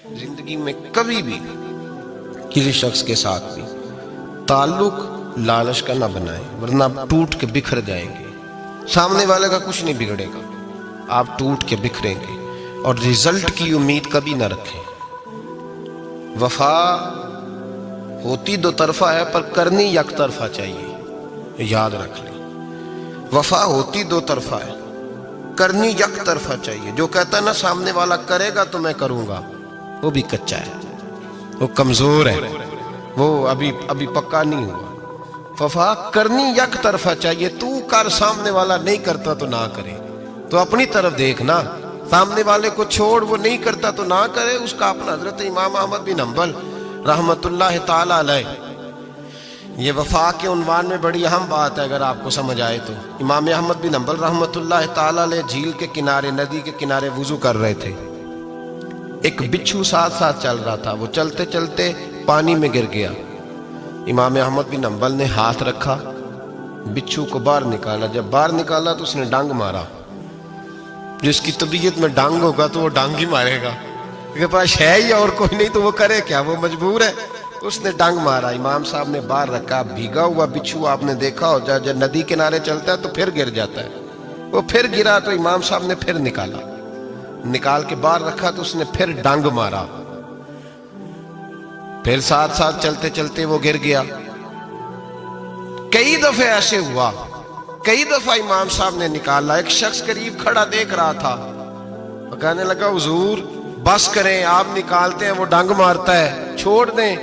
زندگی میں کبھی بھی کسی شخص کے ساتھ بھی تعلق لالچ کا نہ بنائیں، ورنہ آپ ٹوٹ کے بکھر جائیں گے۔ سامنے والے کا کچھ نہیں بگڑے گا، آپ ٹوٹ کے بکھریں گے، اور رزلٹ کی امید کبھی نہ رکھیں۔ وفا ہوتی دو طرفہ ہے پر کرنی یک طرفہ چاہیے، یاد رکھ لیں۔ وفا ہوتی دو طرفہ ہے، کرنی یک طرفہ چاہیے۔ جو کہتا ہے نا سامنے والا کرے گا تو میں کروں گا، وہ بھی کچا ہے، وہ کمزور ہے، وہ ابھی پکا نہیں ہوا۔ وفا کرنی یک طرفہ چاہیے، تو کر، سامنے والا نہیں کرتا تو نہ کرے۔ تو اپنی طرف دیکھنا، سامنے والے کو چھوڑ، وہ نہیں کرتا تو نہ کرے، اس کا اپنا۔ حضرت امام احمد بن حنبل رحمت اللہ تعالی علیہ، یہ وفا کے عنوان میں بڑی اہم بات ہے اگر آپ کو سمجھ آئے تو۔ امام احمد بن حنبل رحمت اللہ تعالی علیہ جھیل کے کنارے، ندی کے کنارے وضو کر رہے تھے۔ ایک بچھو ساتھ ساتھ چل رہا تھا، وہ چلتے چلتے پانی میں گر گیا۔ امام احمد بن حنبل نے ہاتھ رکھا، بچھو کو باہر نکالا۔ جب باہر نکالا تو اس نے ڈانگ مارا۔ جس کی طبیعت میں ڈانگ ہوگا تو وہ ڈانگ ہی مارے گا، کے پاس ہے ہی اور کوئی نہیں تو وہ کرے کیا، وہ مجبور ہے۔ اس نے ڈانگ مارا، امام صاحب نے باہر رکھا۔ بھیگا ہوا بچھو آپ نے دیکھا ہو، جب ندی کنارے چلتا ہے تو پھر گر جاتا ہے، وہ پھر گرا تو امام صاحب نے پھر نکال کے باہر رکھا تو اس نے پھر ڈانگ مارا، پھر ساتھ ساتھ چلتے چلتے وہ گر گیا۔ کئی دفعہ ایسے ہوا، کئی دفعہ امام صاحب نے نکالا۔ ایک شخص قریب کھڑا دیکھ رہا تھا، وہ کہنے لگا حضور بس کریں، آپ نکالتے ہیں وہ ڈانگ مارتا ہے، چھوڑ دیں۔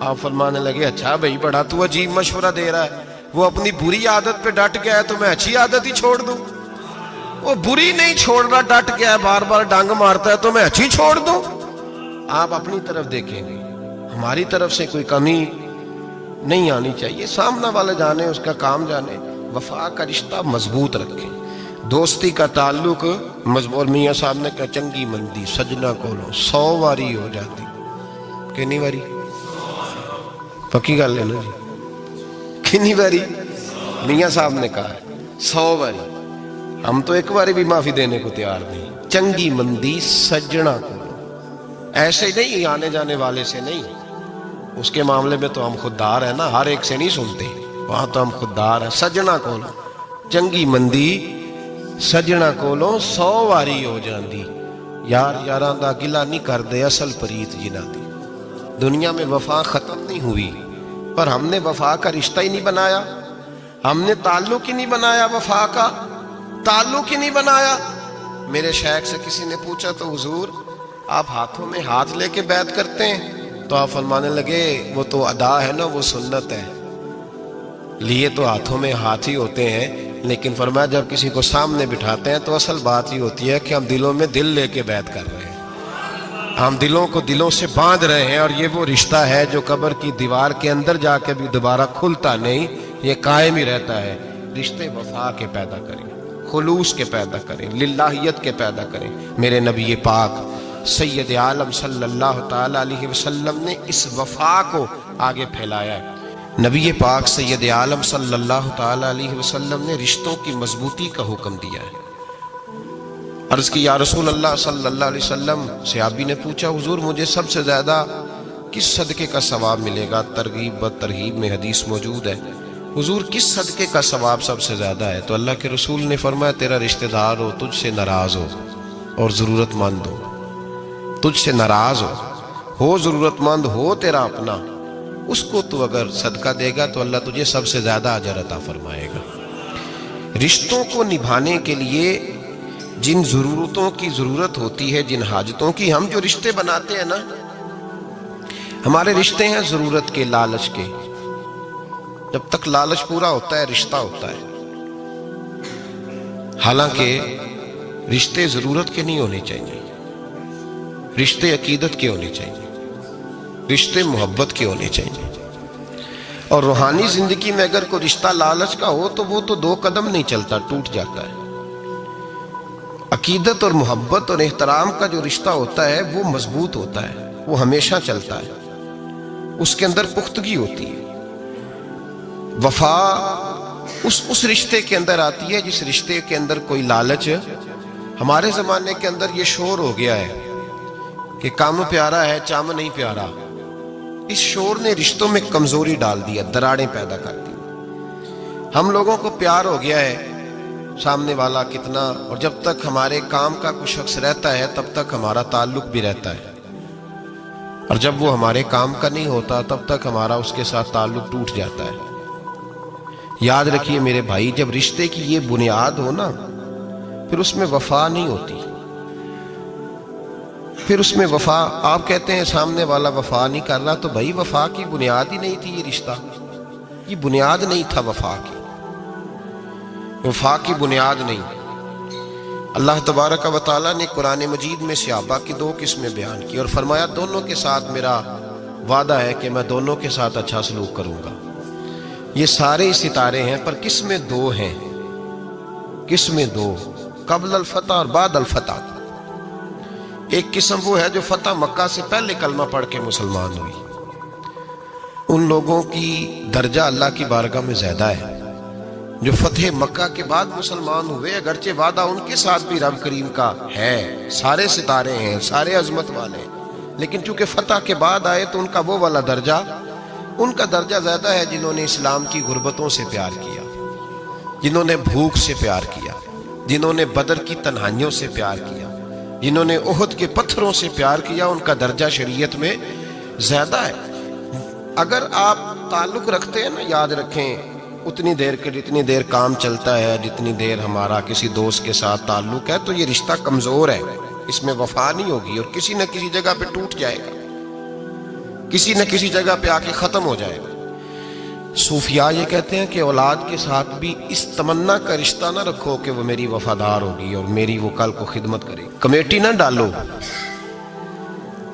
آپ فرمانے لگے اچھا بھائی بڑا تو عجیب مشورہ دے رہا ہے، وہ اپنی بری عادت پہ ڈٹ گیا ہے تو میں اچھی عادت ہی چھوڑ دوں؟ وہ بری نہیں چھوڑ رہا، ڈٹ گیا ہے، بار بار ڈانگ مارتا ہے تو میں اچھی چھوڑ دوں؟ آپ اپنی طرف دیکھیں گے، ہماری طرف سے کوئی کمی نہیں آنی چاہیے، سامنا والا جانے، اس کا کام جانے۔ وفا کا رشتہ مضبوط رکھیں، دوستی کا تعلق مضبوط۔ میاں صاحب نے کہا چنگی مندی سجنا کولو 100 واری ہو جاتی، کتنی واری؟ پکی گل ہے نا جی، کتنی واری؟ میاں صاحب نے کہا 100 واری۔ ہم تو ایک باری بھی معافی دینے کو تیار نہیں۔ چنگی مندی سجنا کولو، ایسے نہیں آنے جانے والے سے نہیں، اس کے معاملے میں تو ہم خوددار ہیں نا، ہر ایک سے نہیں سنتے، وہاں تو ہم خوددار ہیں۔ سجنا کولو چنگی مندی سجنا کولو 100 واری ہو جاندی، یار یاراں دا گلا نہیں کر دے اصل پریت جنہ دی۔ دنیا میں وفا ختم نہیں ہوئی، پر ہم نے وفا کا رشتہ ہی نہیں بنایا، ہم نے تعلق ہی نہیں بنایا، وفا کا تعلق ہی نہیں بنایا۔ میرے شیخ سے کسی نے پوچھا تو حضور آپ ہاتھوں میں ہاتھ لے کے بیعت کرتے ہیں؟ تو آپ فرمانے لگے وہ تو ادا ہے نا، وہ سنت ہے، لیے تو ہاتھوں میں ہاتھ ہی ہوتے ہیں، لیکن فرمایا جب کسی کو سامنے بٹھاتے ہیں تو اصل بات ہی ہوتی ہے کہ ہم دلوں میں دل لے کے بیعت کر رہے ہیں، ہم دلوں کو دلوں سے باندھ رہے ہیں، اور یہ وہ رشتہ ہے جو قبر کی دیوار کے اندر جا کے بھی دوبارہ کھلتا نہیں، یہ قائم ہی رہتا ہے۔ رشتے وفا کے پیدا کریں، خلوص کے پیدا کریں، للہیت کے پیدا کریں۔ میرے نبی پاک سید عالم صلی اللہ تعالی علیہ وسلم نے اس وفا کو آگے پھیلایا ہے۔ نبی پاک سید عالم صلی اللہ تعالی علیہ وسلم نے رشتوں کی مضبوطی کا حکم دیا ہے۔ عرض کی یا رسول اللہ صلی اللہ علیہ وسلم، صحابی نے پوچھا حضور مجھے سب سے زیادہ کس صدقے کا ثواب ملے گا؟ ترغیب و ترہیب میں حدیث موجود ہے، حضور کس صدقے کا ثواب سب سے زیادہ ہے؟ تو اللہ کے رسول نے فرمایا تیرا رشتہ دار ہو تجھ سے ناراض ہو اور ضرورت مند ہو، تجھ سے ناراض ہو ضرورت مند ہو، تیرا اپنا، اس کو تو اگر صدقہ دے گا تو اللہ تجھے سب سے زیادہ اجر عطا فرمائے گا۔ رشتوں کو نبھانے کے لیے جن ضرورتوں کی ضرورت ہوتی ہے، جن حاجتوں کی، ہم جو رشتے بناتے ہیں نا، ہمارے رشتے ہیں ضرورت کے، لالچ کے۔ جب تک لالچ پورا ہوتا ہے رشتہ ہوتا ہے، حالانکہ رشتے ضرورت کے نہیں ہونے چاہیے، رشتے عقیدت کے ہونے چاہیے، رشتے محبت کے ہونے چاہیے۔ اور روحانی زندگی میں اگر کوئی رشتہ لالچ کا ہو تو وہ تو 2 قدم نہیں چلتا، ٹوٹ جاتا ہے۔ عقیدت اور محبت اور احترام کا جو رشتہ ہوتا ہے وہ مضبوط ہوتا ہے، وہ ہمیشہ چلتا ہے، اس کے اندر پختگی ہوتی ہے۔ وفا اس رشتے کے اندر آتی ہے جس رشتے کے اندر کوئی لالچ۔ ہمارے زمانے کے اندر یہ شور ہو گیا ہے کہ کام پیارا ہے چم نہیں پیارا، اس شور نے رشتوں میں کمزوری ڈال دیا، دراڑیں پیدا کر دی۔ ہم لوگوں کو پیار ہو گیا ہے سامنے والا کتنا، اور جب تک ہمارے کام کا کوئی شخص رہتا ہے تب تک ہمارا تعلق بھی رہتا ہے، اور جب وہ ہمارے کام کا نہیں ہوتا تب تک ہمارا اس کے ساتھ تعلق ٹوٹ جاتا ہے۔ یاد رکھیے میرے بھائی، جب رشتے کی یہ بنیاد ہو نا، پھر اس میں وفا نہیں ہوتی، پھر اس میں وفا، آپ کہتے ہیں سامنے والا وفا نہیں کر رہا، تو بھائی وفا کی بنیاد ہی نہیں تھی یہ رشتہ، یہ بنیاد نہیں تھا وفا کی، وفا کی بنیاد نہیں۔ اللہ تبارک و تعالیٰ نے قرآن مجید میں صحابہ کی 2 قسمیں بیان کی اور فرمایا دونوں کے ساتھ میرا وعدہ ہے کہ میں دونوں کے ساتھ اچھا سلوک کروں گا۔ یہ سارے ستارے ہیں پر قسمیں 2 ہیں، قسمیں 2، قبل الفتح اور بعد الفتح۔ ایک قسم وہ ہے جو فتح مکہ سے پہلے کلمہ پڑھ کے مسلمان ہوئی، ان لوگوں کی درجہ اللہ کی بارگاہ میں زیادہ ہے جو فتح مکہ کے بعد مسلمان ہوئے، اگرچہ وعدہ ان کے ساتھ بھی رب کریم کا ہے، سارے ستارے ہیں، سارے عظمت والے ہیں، لیکن چونکہ فتح کے بعد آئے تو ان کا وہ والا درجہ، ان کا درجہ زیادہ ہے جنہوں نے اسلام کی غربتوں سے پیار کیا، جنہوں نے بھوک سے پیار کیا، جنہوں نے بدر کی تنہائیوں سے پیار کیا، جنہوں نے احد کے پتھروں سے پیار کیا، ان کا درجہ شریعت میں زیادہ ہے۔ اگر آپ تعلق رکھتے ہیں نا، یاد رکھیں اتنی دیر کے جتنی دیر کام چلتا ہے، جتنی دیر ہمارا کسی دوست کے ساتھ تعلق ہے، تو یہ رشتہ کمزور ہے، اس میں وفا نہیں ہوگی اور کسی نہ کسی جگہ پہ ٹوٹ جائے گا، کسی نہ کسی جگہ پہ آ کے ختم ہو جائے گا۔ صوفیاء یہ کہتے ہیں کہ اولاد کے ساتھ بھی اس تمنا کا رشتہ نہ رکھو کہ وہ میری وفادار ہوگی اور میری وہ کل کو خدمت کرے گی۔ کمیٹی نہ ڈالو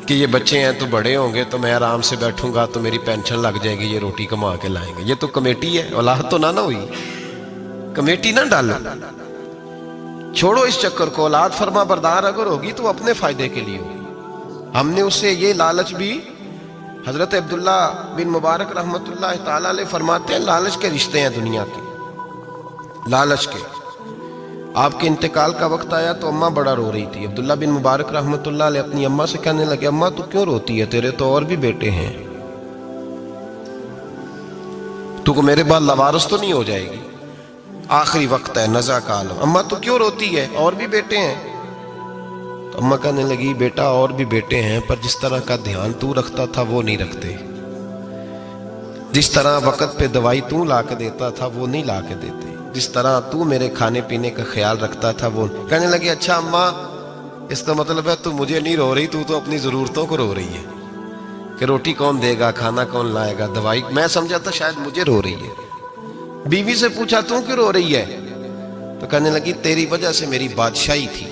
کہ یہ بچے ہیں تو بڑے ہوں گے تو میں آرام سے بیٹھوں گا تو میری پینشن لگ جائے گی، یہ روٹی کما کے لائیں گے، یہ تو کمیٹی ہے، اولاد تو نہ ہوئی، کمیٹی نہ ڈالو، چھوڑو اس چکر کو۔ اولاد فرما بردار اگر ہوگی تو اپنے فائدے کے لیے ہوگی۔ ہم نے اسے یہ لالچ بھی، حضرت عبداللہ بن مبارک رحمۃ اللہ تعالیٰ علیہ فرماتے ہیں لالچ کے رشتے ہیں دنیا کے، لالچ کے۔ آپ کے انتقال کا وقت آیا تو اماں بڑا رو رہی تھی، عبداللہ بن مبارک رحمۃ اللہ علیہ اپنی اماں سے کہنے لگے اماں تو کیوں روتی ہے، تیرے تو اور بھی بیٹے ہیں، تو کو میرے بعد لوارث تو نہیں ہو جائے گی، آخری وقت ہے، نزع کا عالم، اماں تو کیوں روتی ہے، اور بھی بیٹے ہیں؟ تو اماں کہنے لگی بیٹا اور بھی بیٹے ہیں پر جس طرح کا دھیان تو رکھتا تھا وہ نہیں رکھتے، جس طرح وقت پہ دوائی تو لا کے دیتا تھا وہ نہیں لا کے دیتے، جس طرح تو میرے کھانے پینے کا خیال رکھتا تھا وہ۔ کہنے لگے اچھا اماں اس کا مطلب ہے تو مجھے نہیں رو رہی، تو اپنی ضرورتوں کو رو رہی ہے کہ روٹی کون دے گا، کھانا کون لائے گا، دوائی، میں سمجھا تھا شاید مجھے رو رہی ہے۔ بیوی سے پوچھا تو کیوں رو رہی ہے، تو کہنے لگی تیری وجہ سے میری بادشاہی تھی،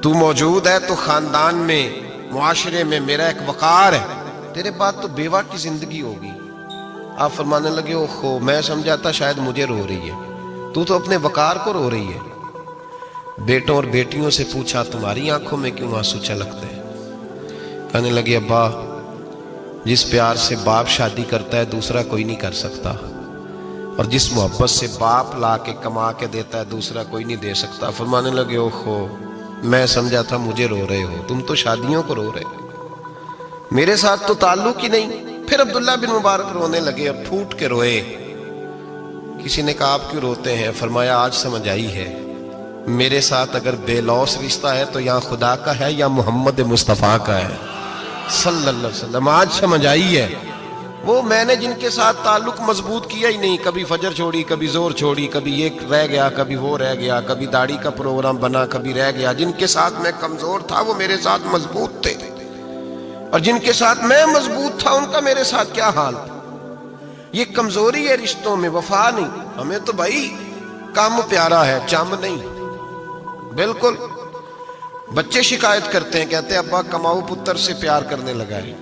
تو موجود ہے تو خاندان میں، معاشرے میں میرا ایک وقار ہے، تیرے بعد تو بیوہ کی زندگی ہوگی۔ آپ فرمانے لگے اوہو میں سمجھا تھا شاید مجھے رو رہی ہے، تو اپنے وقار کو رو رہی ہے۔ بیٹوں اور بیٹیوں سے پوچھا تمہاری آنکھوں میں کیوں آنسو چھلکتے ہیں؟ کہنے لگے ابا جس پیار سے باپ شادی کرتا ہے دوسرا کوئی نہیں کر سکتا، اور جس محبت سے باپ لا کے کما کے دیتا ہے دوسرا کوئی نہیں دے سکتا۔ فرمانے لگے اوہو میں سمجھا تھا مجھے رو رہے ہو، تم تو شادیوں کو رو رہے ہو، میرے ساتھ تو تعلق ہی نہیں۔ پھر عبداللہ بن مبارک رونے لگے اور پھوٹ کے روئے۔ کسی نے کہا آپ کیوں روتے ہیں؟ فرمایا آج سمجھ آئی ہے، میرے ساتھ اگر بے لوث رشتہ ہے تو یا خدا کا ہے یا محمد مصطفیٰ کا ہے صلی اللہ علیہ وسلم، آج سمجھ آئی ہے۔ وہ میں نے جن کے ساتھ تعلق مضبوط کیا ہی نہیں، کبھی فجر چھوڑی، کبھی زور چھوڑی، کبھی یہ رہ گیا، کبھی وہ رہ گیا، کبھی داڑھی کا پروگرام بنا، کبھی رہ گیا، جن کے ساتھ میں کمزور تھا وہ میرے ساتھ مضبوط تھے، اور جن کے ساتھ میں مضبوط تھا ان کا میرے ساتھ کیا حال تھا۔ یہ کمزوری ہے رشتوں میں، وفا نہیں۔ ہمیں تو بھائی کام پیارا ہے، چم نہیں، بالکل۔ بچے شکایت کرتے ہیں، کہتے ہیں ابا کماؤ پتر سے پیار کرنے لگا ہے،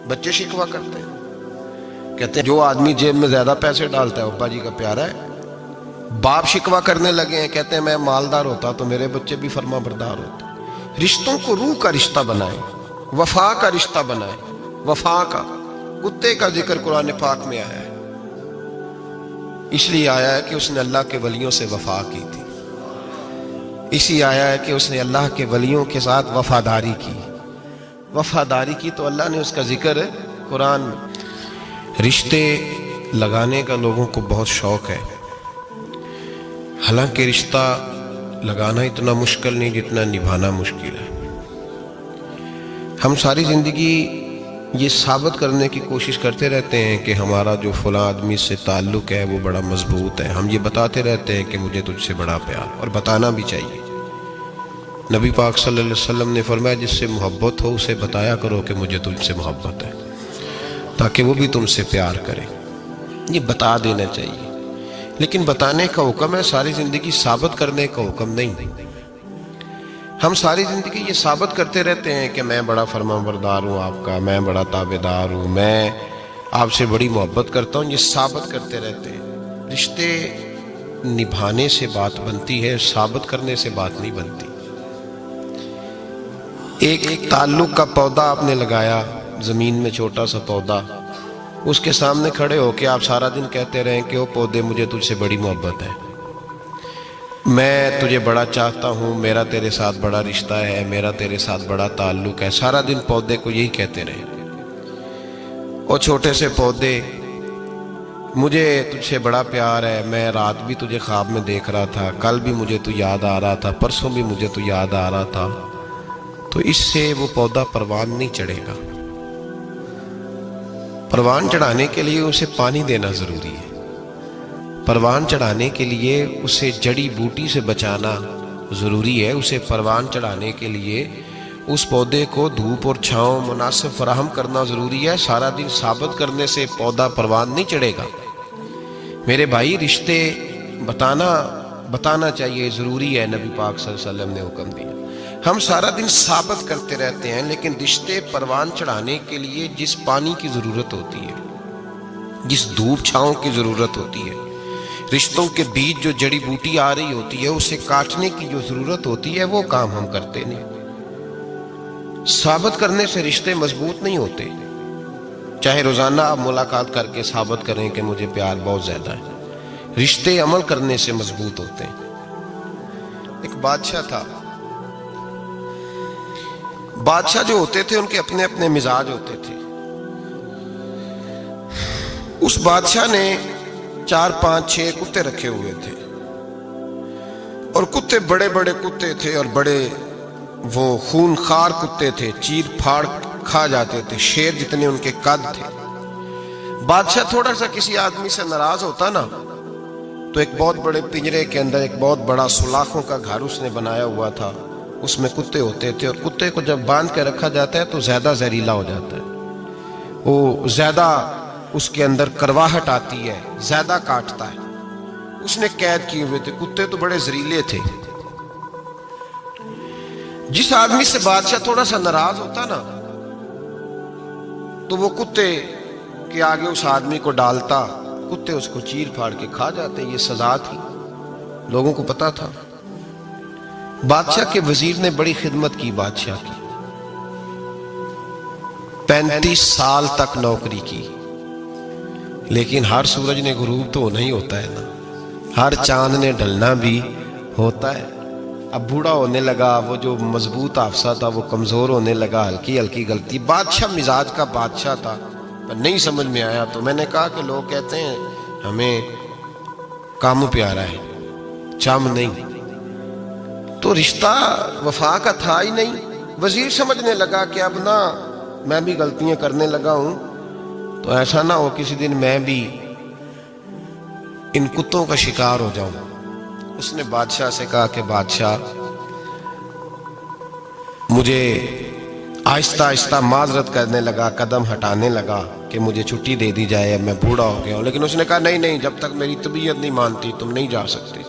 بچے شکوا کرتے ہیں، کہتے ہیں جو آدمی جیب میں زیادہ پیسے ڈالتا ہے ابا جی کا پیارا ہے۔ باپ شکوا کرنے لگے ہیں، کہتے ہیں میں مالدار ہوتا تو میرے بچے بھی فرما بردار ہوتے۔ رشتوں کو روح کا رشتہ بنائیں، وفا کا رشتہ بنائیں، وفا کا۔ کتے کا ذکر قرآن پاک میں آیا ہے، اس لیے آیا ہے کہ اس نے اللہ کے ولیوں سے وفا کی تھی، اسی آیا ہے کہ اس نے اللہ کے ولیوں کے ساتھ وفاداری کی. وفاداری کی تو اللہ نے اس کا ذکر ہے قرآن میں. رشتے لگانے کا لوگوں کو بہت شوق ہے، حالانکہ رشتہ لگانا اتنا مشکل نہیں جتنا نبھانا مشکل ہے. ہم ساری زندگی یہ ثابت کرنے کی کوشش کرتے رہتے ہیں کہ ہمارا جو فلاں آدمی سے تعلق ہے وہ بڑا مضبوط ہے. ہم یہ بتاتے رہتے ہیں کہ مجھے تجھ سے بڑا پیار، اور بتانا بھی چاہیے. نبی پاک صلی اللہ علیہ وسلم نے فرمایا جس سے محبت ہو اسے بتایا کرو کہ مجھے تجھ سے محبت ہے، تاکہ وہ بھی تم سے پیار کرے. یہ بتا دینا چاہیے، لیکن بتانے کا حکم ہے، ساری زندگی ثابت کرنے کا حکم نہیں. ہم ساری زندگی یہ ثابت کرتے رہتے ہیں کہ میں بڑا فرمانبردار ہوں آپ کا، میں بڑا تابعدار ہوں، میں آپ سے بڑی محبت کرتا ہوں. یہ ثابت کرتے رہتے ہیں. رشتے نبھانے سے بات بنتی ہے، ثابت کرنے سے بات نہیں بنتی. ایک تعلق کا پودا آپ نے لگایا زمین میں، چھوٹا سا پودا، اس کے سامنے کھڑے ہو کے آپ سارا دن کہتے رہیں کہ او پودے مجھے تجھ سے بڑی محبت ہے، میں تجھے بڑا چاہتا ہوں، میرا تیرے ساتھ بڑا رشتہ ہے، میرا تیرے ساتھ بڑا تعلق ہے. سارا دن پودے کو یہی کہتے رہے. او چھوٹے سے پودے، مجھے تجھ سے بڑا پیار ہے، میں رات بھی تجھے خواب میں دیکھ رہا تھا، کل بھی مجھے تو یاد آ رہا تھا، پرسوں بھی مجھے تو یاد آ رہا تھا. تو اس سے وہ پودا پروان نہیں چڑھے گا. پروان چڑھانے کے لیے اسے پانی دینا ضروری ہے. پروان چڑھانے کے لیے اسے جڑی بوٹی سے بچانا ضروری ہے. اسے پروان چڑھانے کے لیے اس پودے کو دھوپ اور چھاؤں مناسب فراہم کرنا ضروری ہے. سارا دن ثابت کرنے سے پودا پروان نہیں چڑھے گا. میرے بھائی، رشتے بتانا چاہیے، ضروری ہے. نبی پاک صلی اللہ علیہ وسلم نے حکم دیا. ہم سارا دن ثابت کرتے رہتے ہیں، لیکن رشتے پروان چڑھانے کے لیے جس پانی کی ضرورت ہوتی ہے، جس دھوپ چھاؤں کی ضرورت ہوتی ہے، رشتوں کے بیچ جو جڑی بوٹی آ رہی ہوتی ہے اسے کاٹنے کی جو ضرورت ہوتی ہے، وہ کام ہم کرتے نہیں. ثابت کرنے سے رشتے مضبوط نہیں ہوتے. چاہے روزانہ آپ ملاقات کر کے ثابت کریں کہ مجھے پیار بہت زیادہ ہے، رشتے عمل کرنے سے مضبوط ہوتے ہیں. ایک بادشاہ تھا. بادشاہ جو ہوتے تھے ان کے اپنے اپنے مزاج ہوتے تھے. اس بادشاہ نے 4 5 6 کتے رکھے ہوئے تھے، اور کتے بڑے بڑے کتے تھے، اور بڑے وہ خون خار کتے تھے، چیر پھاڑ کھا جاتے تھے، شیر جتنے ان کے قد تھے. بادشاہ تھوڑا سا کسی آدمی سے ناراض ہوتا نا، تو ایک بہت بڑے پنجرے کے اندر ایک بہت بڑا سلاخوں کا گھر اس نے بنایا ہوا تھا. اس میں کتے ہوتے تھے، اور کتے کو جب باندھ کے رکھا جاتا ہے تو زیادہ زہریلا ہو جاتا ہے، وہ زیادہ اس کے اندر کرواہٹ آتی ہے، زیادہ کاٹتا ہے. اس نے قید کیے ہوئے تھے. کتے تو بڑے زہریلے تھے. جس آدمی سے بادشاہ تھوڑا سا ناراض ہوتا نا، تو وہ کتے کے آگے اس آدمی کو ڈالتا، کتے اس کو چیر پھاڑ کے کھا جاتے. یہ سزا تھی، لوگوں کو پتا تھا. بادشاہ کے وزیر نے بڑی خدمت کی بادشاہ کی، 35 سال تک نوکری کی. لیکن ہر سورج نے غروب تو ہونا ہی ہوتا ہے نا، ہر چاند نے ڈھلنا بھی ہوتا ہے. اب بوڑھا ہونے لگا، وہ جو مضبوط حافظہ تھا وہ کمزور ہونے لگا، ہلکی ہلکی غلطی. بادشاہ مزاج کا بادشاہ تھا، پر نہیں سمجھ میں آیا. تو میں نے کہا کہ لوگ کہتے ہیں ہمیں کام پیارا ہے، چم نہیں. تو رشتہ وفا کا تھا ہی نہیں. وزیر سمجھنے لگا کہ اب نہ میں بھی غلطیاں کرنے لگا ہوں، تو ایسا نہ ہو کسی دن میں بھی ان کتوں کا شکار ہو جاؤں. اس نے بادشاہ سے کہا کہ بادشاہ، مجھے آہستہ آہستہ معذرت کرنے لگا، قدم ہٹانے لگا کہ مجھے چھٹی دے دی جائے، اب میں بوڑھا ہو گیا ہوں. لیکن اس نے کہا نہیں، جب تک میری طبیعت نہیں مانتی تم نہیں جا سکتے.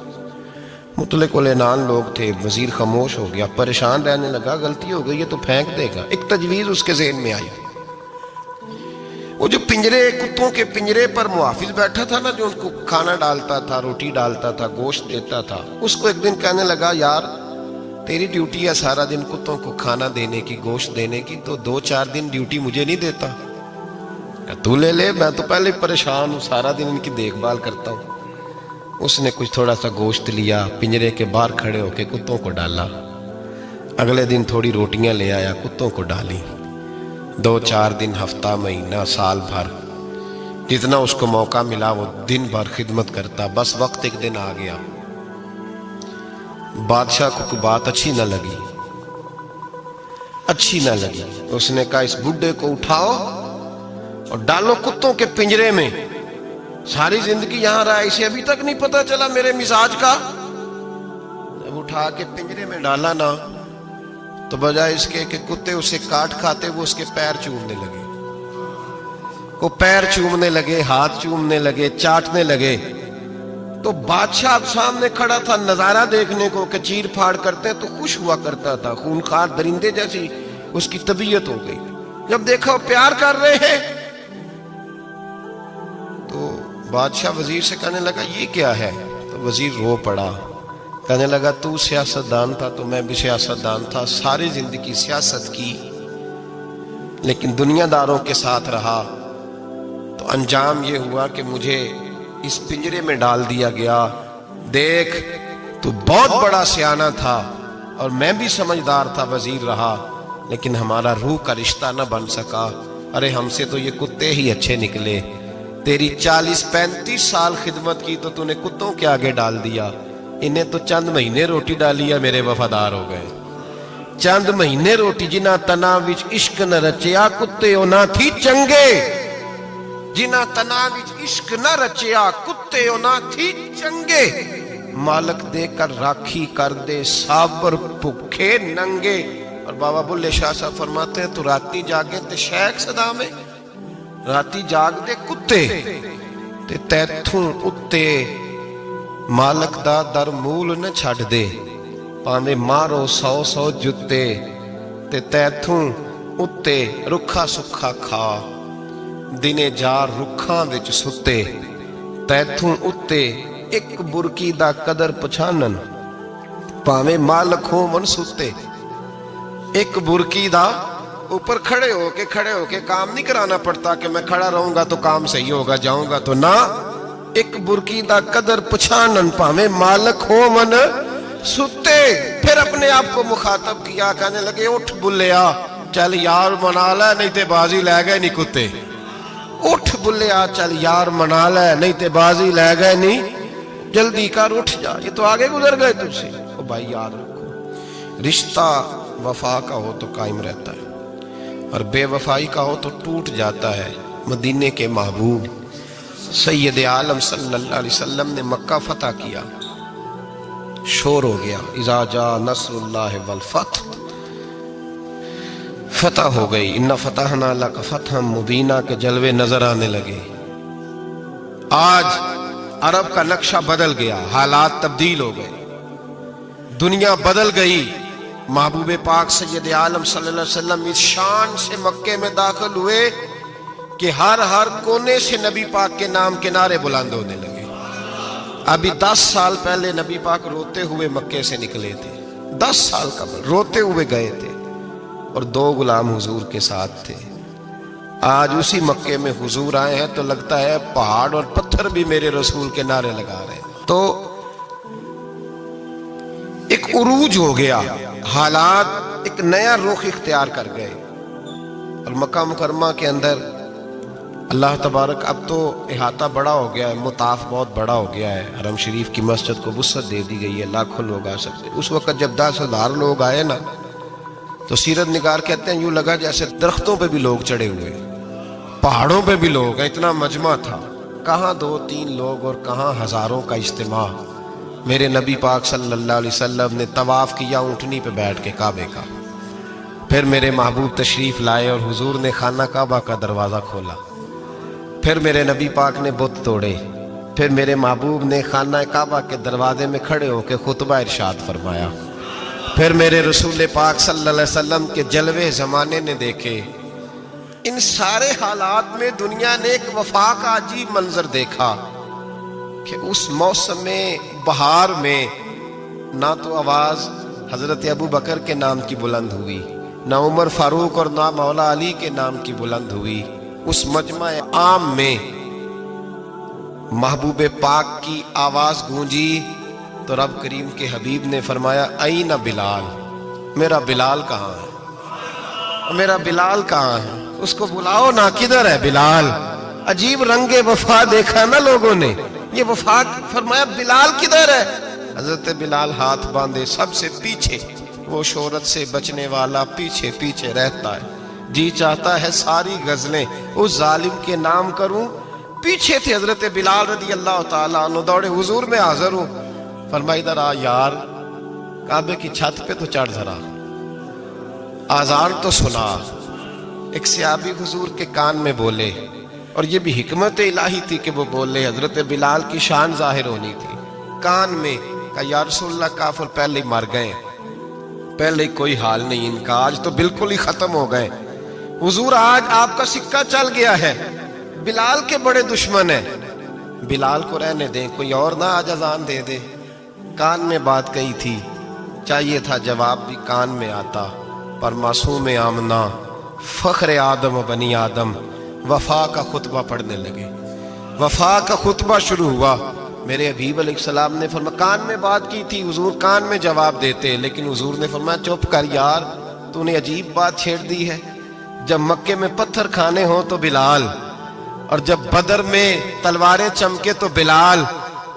مطلق العنان لوگ تھے. وزیر خاموش ہو گیا، پریشان رہنے لگا. غلطی ہو گئی ہے تو پھینک دے گا. ایک تجویز اس کے ذہن میں آئی. وہ جو کتوں کے پنجرے پر محافظ بیٹھا تھا نا، جو ان کو کھانا ڈالتا تھا، روٹی ڈالتا تھا، گوشت دیتا تھا، اس کو ایک دن کہنے لگا یار تیری ڈیوٹی ہے سارا دن کتوں کو کھانا دینے کی، گوشت دینے کی، تو 2 4 دن ڈیوٹی مجھے نہیں دیتا؟ تو لے لے، میں تو پہلے پریشان ہوں، سارا دن ان کی دیکھ بھال کرتا ہوں. اس نے کچھ تھوڑا سا گوشت لیا، پنجرے کے باہر کھڑے ہو کے کتوں کو ڈالا۔ اگلے دن تھوڑی روٹیاں لے آیا، کتوں کو ڈالی۔ 2-4 دن، ہفتہ، مہینہ، سال بھر، جتنا اس کو موقع ملا وہ دن بھر خدمت کرتا۔ بس وقت ایک دن آ گیا، بادشاہ کو کوئی بات اچھی نہ لگی۔ اس نے کہا اس بڈھے کو اٹھاؤ اور ڈالو کتوں کے پنجرے میں۔ ساری زندگی یہاں رہا، اسے ابھی تک نہیں پتا چلا میرے مزاج کا۔ جب اٹھا کے پنجرے میں ڈالا نا، تو بجائے اس کے کہ کتے اسے کاٹ کھاتے، وہ اس کے پیر چومنے لگے۔ وہ پیر چومنے لگے، ہاتھ چومنے لگے، چاٹنے لگے۔ تو بادشاہ اب سامنے کھڑا تھا نظارہ دیکھنے کو کہ چیر پھاڑ کرتے ہیں تو خوش ہوا کرتا تھا، خونخوار درندے جیسی اس کی طبیعت ہو گئی۔ جب دیکھا وہ پیار کر رہے ہیں تو بادشاہ وزیر سے کہنے لگا یہ کیا ہے؟ تو وزیر رو پڑا، کہنے لگا تو سیاستدان تھا تو میں بھی سیاستدان تھا، ساری زندگی سیاست کی، لیکن دنیا داروں کے ساتھ رہا تو انجام یہ ہوا کہ مجھے اس پنجرے میں ڈال دیا گیا۔ دیکھ تو بہت بڑا سیانہ تھا اور میں بھی سمجھدار تھا، وزیر رہا، لیکن ہمارا روح کا رشتہ نہ بن سکا۔ ارے ہم سے تو یہ کتے ہی اچھے نکلے۔ تیری 40-35 سال خدمت کی تو تو نے کتوں کے آگے ڈال دیا، انہیں تو چند مہینے روٹی ڈالی ہے، میرے وفادار ہو گئے۔ چند مہینے روٹی، جنہ تنا وچ عشق نہ رچیا، کتے او نہ تھی چنگے۔ جنہ تنا وچ عشق نہ رچیا، کتے او نہ تھی چنگے۔ مالک دے کر راکھی کر دے، صابر بھوکے ننگے۔ اور بابا بلے شاہ صاحب فرماتے ہیں تو راتی جاگے تے شیخ صدا میں، راتی جاگ دے کتے تے تیتھوں اتے مالک دا در مول نہ چھڑ دے، پاندے مارو 100 جتے تے تیتھوں اتے رکھا سکھا کھا، دنے جار رکھاں وچ ستے، تیتھوں اتے ایک برکی دا قدر پچھانن، پاویں مالک ہو من ستے۔ ایک برکی دا اوپر کھڑے ہو کے کام نہیں کرانا پڑتا کہ میں کھڑا رہوں گا تو کام صحیح ہوگا، جاؤں گا تو نہ۔ ایک برکی دا قدر پچھانن، پاویں مالک ہو من ستے۔ پھر اپنے آپ کو مخاطب کیا، کہنے لگے اٹھ بلیا، چل یار منا لے نہیں تے بازی لے گئے نہیں کتے۔ اٹھ بلیا، چل یار منا لے نہیں تے بازی لے گئے نہیں، جلدی کر اٹھ جا، یہ تو آگے گزر گئے تجھ سے۔ او بھائی یاد رکھو، رشتہ وفا کا ہو تو قائم رہتا ہے اور بے وفائی کا ہو تو ٹوٹ جاتا ہے۔ مدینے کے محبوب سید عالم صلی اللہ علیہ وسلم نے مکہ فتح کیا، شور ہو گیا، اذا جاء نصر اللہ والفتح، فتح ہو گئی، ان فتحنا لک فتحا مبینا کے جلوے نظر آنے لگے۔ آج عرب کا نقشہ بدل گیا، حالات تبدیل ہو گئے، دنیا بدل گئی۔ محبوب پاک سید عالم صلی اللہ علیہ وسلم اس شان سے مکے میں داخل ہوئے کہ ہر کونے سے نبی پاک کے نام کے نعرے بلند ہونے لگے۔ ابھی 10 سال پہلے نبی پاک روتے ہوئے مکے سے نکلے تھے، 10 سال قبل روتے ہوئے گئے تھے اور 2 غلام حضور کے ساتھ تھے۔ آج اسی مکے میں حضور آئے ہیں تو لگتا ہے پہاڑ اور پتھر بھی میرے رسول کے نعرے لگا رہے ہیں۔ تو ایک عروج ہو گیا، حالات ایک نیا رخ اختیار کر گئے، اور مکہ مکرمہ کے اندر اللہ تبارک اب تو احاطہ بڑا ہو گیا ہے، مطاف بہت بڑا ہو گیا ہے، حرم شریف کی مسجد کو وسعت دے دی گئی ہے، لاکھوں لوگ آ سکتے۔ اس وقت جب 10,000 لوگ آئے نا تو سیرت نگار کہتے ہیں یوں لگا جیسے درختوں پہ بھی لوگ چڑھے ہوئے، پہاڑوں پہ بھی لوگ ہیں، اتنا مجمع تھا۔ کہاں 2-3 لوگ اور کہاں ہزاروں کا اجتماع۔ میرے نبی پاک صلی اللہ علیہ وسلم نے طواف کیا اونٹنی پہ بیٹھ کے کعبے کا، پھر میرے محبوب تشریف لائے اور حضور نے خانہ کعبہ کا دروازہ کھولا، پھر میرے نبی پاک نے بت توڑے، پھر میرے محبوب نے خانہ کعبہ کے دروازے میں کھڑے ہو کے خطبہ ارشاد فرمایا، پھر میرے رسول پاک صلی اللہ علیہ وسلم کے جلوے زمانے نے دیکھے۔ ان سارے حالات میں دنیا نے ایک وفا کا عجیب منظر دیکھا کہ اس موسم بہار میں نہ تو آواز حضرت ابو بکر کے نام کی بلند ہوئی، نہ عمر فاروق اور نہ مولا علی کے نام کی بلند ہوئی۔ اس مجمع عام میں محبوب پاک کی آواز گونجی تو رب کریم کے حبیب نے فرمایا این بلال، میرا بلال کہاں ہے، میرا بلال کہاں ہے، اس کو بلاؤ نا، کدھر ہے بلال؟ عجیب رنگ وفا دیکھا نا لوگوں نے، یہ وفا فرمایا بلال کدھر ہے؟ حضرت بلال ہاتھ باندھے سب سے پیچھے، وہ شہرت سے بچنے والا پیچھے پیچھے رہتا ہے، جی چاہتا ہے ساری غزلیں اس ظالم کے نام کروں۔ پیچھے تھے حضرت بلال رضی اللہ تعالیٰ عنہ، دوڑے حضور میں حاضر ہوں، فرمایا ادھر آ یار، کعبے کی چھت پہ تو چڑھ ذرا، آذان تو سنا۔ ایک صحابی حضور کے کان میں بولے، اور یہ بھی حکمت الہی تھی کہ وہ بولے، حضرت بلال کی شان ظاہر ہونی تھی، کان میں کہا یا رسول اللہ کافر پہلے ہی مر گئے، پہلے ہی کوئی حال نہیں ان کا، آج تو بالکل ہی ختم ہو گئے حضور، آج آپ کا سکہ چل گیا ہے، بلال کے بڑے دشمن ہیں، بلال کو رہنے دیں، کوئی اور نہ آج اذان دے دے۔ کان میں بات کہی تھی، چاہیے تھا جواب بھی کان میں آتا، پر معصوم آمنہ فخر آدم و بنی آدم وفا کا خطبہ پڑھنے لگے، وفا کا خطبہ شروع ہوا۔ میرے حبیب علیہ السلام نے فرمایا، کان میں بات کی تھی حضور کان میں جواب دیتے، لیکن حضور نے فرمایا چپ کر یار، تو نے عجیب بات چھیڑ دی ہے، جب مکے میں پتھر کھانے ہوں تو بلال، اور جب بدر میں تلواریں چمکے تو بلال،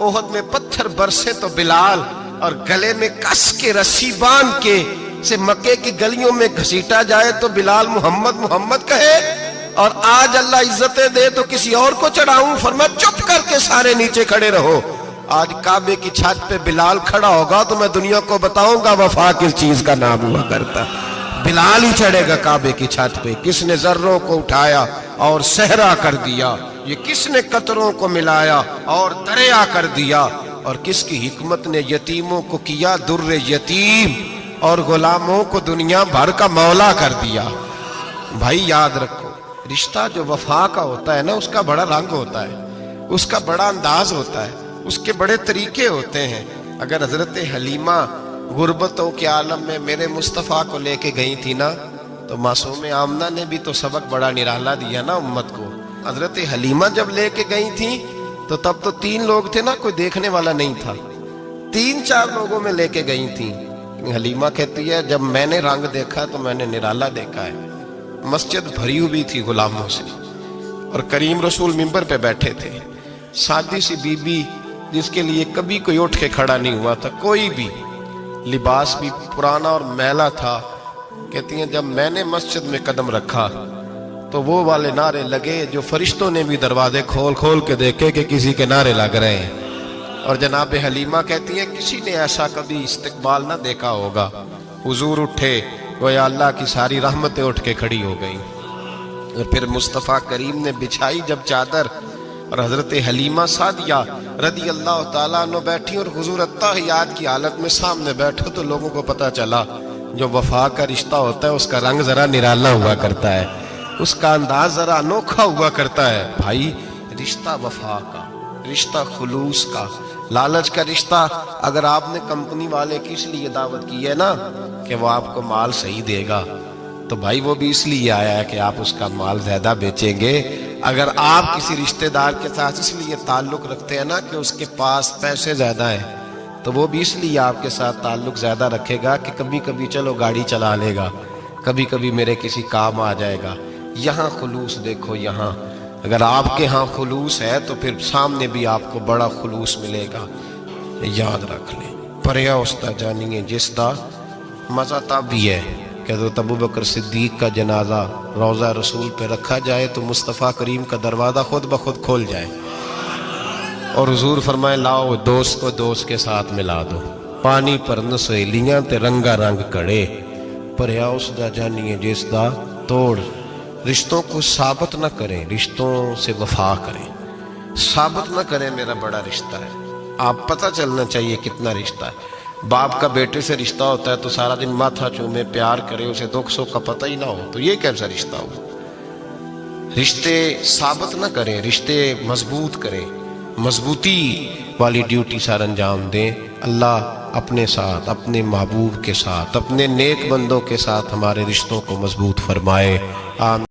احد میں پتھر برسے تو بلال، اور گلے میں کس کے رسی باندھ کے سے مکے کی گلیوں میں گھسیٹا جائے تو بلال محمد محمد کہے، اور آج اللہ عزتیں دے تو کسی اور کو چڑھاؤں، فرمایا چپ کر کے سارے نیچے کھڑے رہو، آج کعبے کی چھت پہ بلال کھڑا ہوگا تو میں دنیا کو بتاؤں گا وفا کس چیز کا نام ہوا کرتا، بلال ہی چڑھے گا کعبے کی چھت پہ۔ کس نے ذروں کو اٹھایا اور صحرا کر دیا، یہ کس نے قطروں کو ملایا اور دریا کر دیا، اور کس کی حکمت نے یتیموں کو کیا در یتیم، اور غلاموں کو دنیا بھر کا مولا کر دیا۔ بھائی یاد رکھو، رشتہ جو وفا کا ہوتا ہے نا، اس کا بڑا رنگ ہوتا ہے، اس کا بڑا انداز ہوتا ہے، اس کے بڑے طریقے ہوتے ہیں۔ اگر حضرت حلیمہ غربتوں کے عالم میں میرے مصطفیٰ کو لے کے گئی تھی نا، تو معصوم آمنہ نے بھی تو سبق بڑا نرالا دیا نا امت کو۔ حضرت حلیمہ جب لے کے گئی تھی تو تب تو 3 لوگ تھے نا، کوئی دیکھنے والا نہیں تھا، 3-4 لوگوں میں لے کے گئی تھی۔ حلیمہ کہتی ہے جب میں نے رنگ دیکھا تو میں نے نرالا دیکھا ہے، مسجد بھری ہوئی تھی غلاموں سے، اور کریم رسول منبر پہ بیٹھے تھے، سادی سی بی بی جس کے لیے کبھی کوئی اٹھ کے کھڑا نہیں ہوا تھا، کوئی بھی، لباس بھی پرانا اور میلا تھا، کہتی ہیں جب میں نے مسجد میں قدم رکھا تو وہ والے نعرے لگے جو فرشتوں نے بھی دروازے کھول کھول کے دیکھے کہ کسی کے نعرے لگ رہے ہیں، اور جناب حلیمہ کہتی ہیں کسی نے ایسا کبھی استقبال نہ دیکھا ہوگا، حضور اٹھے گویا اللہ کی ساری رحمتیں اٹھ کے کھڑی ہو گئیں، اور پھر مصطفیٰ کریم نے بچھائی جب چادر، اور حضرت حلیمہ سعدیہ رضی اللہ تعالیٰ عنہ بیٹھی، اور حضور اتحیات کی حالت میں سامنے بیٹھو تو لوگوں کو پتہ چلا جو وفا کا رشتہ ہوتا ہے اس کا رنگ ذرا نرالا ہوا کرتا ہے، اس کا انداز ذرا انوکھا ہوا کرتا ہے۔ بھائی رشتہ وفا کا، رشتہ خلوص کا، لالچ کا رشتہ، اگر آپ نے کمپنی والے کی اس لیے دعوت کی ہے نا کہ وہ آپ کو مال صحیح دے گا، تو بھائی وہ بھی اس لیے آیا ہے کہ آپ اس کا مال زیادہ بیچیں گے۔ اگر آپ کسی رشتہ دار کے ساتھ اس لیے تعلق رکھتے ہیں نا کہ اس کے پاس پیسے زیادہ ہیں، تو وہ بھی اس لیے آپ کے ساتھ تعلق زیادہ رکھے گا کہ کبھی کبھی چلو گاڑی چلا لے گا، کبھی کبھی میرے کسی کام آ جائے گا۔ یہاں خلوص دیکھو، یہاں اگر آپ کے ہاں خلوص ہے تو پھر سامنے بھی آپ کو بڑا خلوص ملے گا، یاد رکھ لیں۔ پریا استا جانیے جس دا مزہ تب بھی ہے کہ حضرت ابوبکر صدیق کا جنازہ روضہ رسول پہ رکھا جائے تو مصطفیٰ کریم کا دروازہ خود بخود کھول جائے، اور حضور فرمائے لاؤ دوست کو دوست کے ساتھ ملا دو، پانی پر نہ سہیلیاں تے رنگا رنگ کڑے، پریا اس دا جانیے جس دا توڑ۔ رشتوں کو ثابت نہ کریں، رشتوں سے وفا کریں، ثابت نہ کریں میرا بڑا رشتہ ہے، آپ پتہ چلنا چاہیے کتنا رشتہ ہے۔ باپ کا بیٹے سے رشتہ ہوتا ہے تو سارا دن ماتھا چومے پیار کرے، اسے دکھ سکھ کا پتہ ہی نہ ہو، تو یہ کیسا رشتہ ہو؟ رشتے ثابت نہ کریں، رشتے مضبوط کریں، مضبوطی والی ڈیوٹی سر انجام دیں۔ اللہ اپنے ساتھ، اپنے محبوب کے ساتھ، اپنے نیک بندوں کے ساتھ ہمارے رشتوں کو مضبوط فرمائے، آمین۔